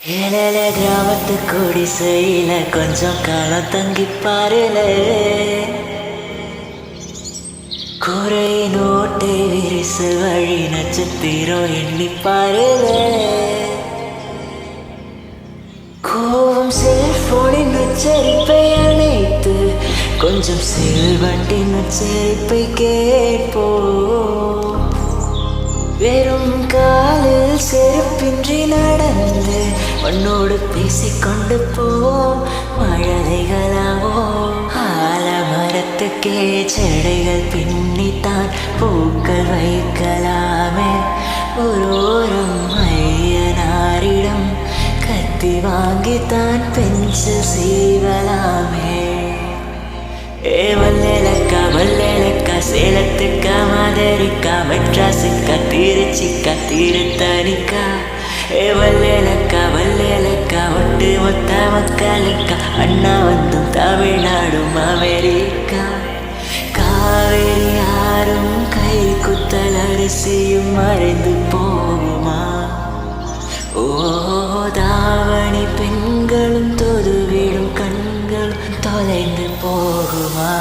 ஏழல கிராமத்து குடிசையில கொஞ்சம் காலம் தங்கி பாருல. குறை நோட்டை விரிசு வழி நட்சத்திரம் எண்ணி பாருல. கோவம் செல்போனின் உச்சரிப்பை அணைத்து கொஞ்சம் செல்வண்டின் உச்சரிப்பை கேட்போ. வெறும் காலில் செருப்பின்றி நடந்து உன்னோடு பேசிக்கொண்டு போவோம். மழலைகளாவோ ஆலமரத்துக்கே செடைகள் பின்னித்தான் பூக்கள் வைக்கலாமே. ஒருவரும் ஐயனாரிடம் கத்தி வாங்கித்தான் பென்சில் சீவலாமே. ஏ வல்லேலக்கா வல்லேலக்கா சேலத்துக்கா மதுரைக்கா மெட்ராஸுக்கா திருச்சிக்கா திருத்தணிக்கா. ஏ வல்லேலக்கா வல்லேலக்கா ஒட்டு மொத்த மக்களுக்கா அண்ணா வந்தும் தமிழ்நாடும் அமெரிக்கா. காவேரி யாரும் கை குத்தல் அரிசியும் மறைந்து போகுமா? ஓ தாவணி பெண்களும் தொதுவிடும் கண்களும் தொலைந்து போகுமா?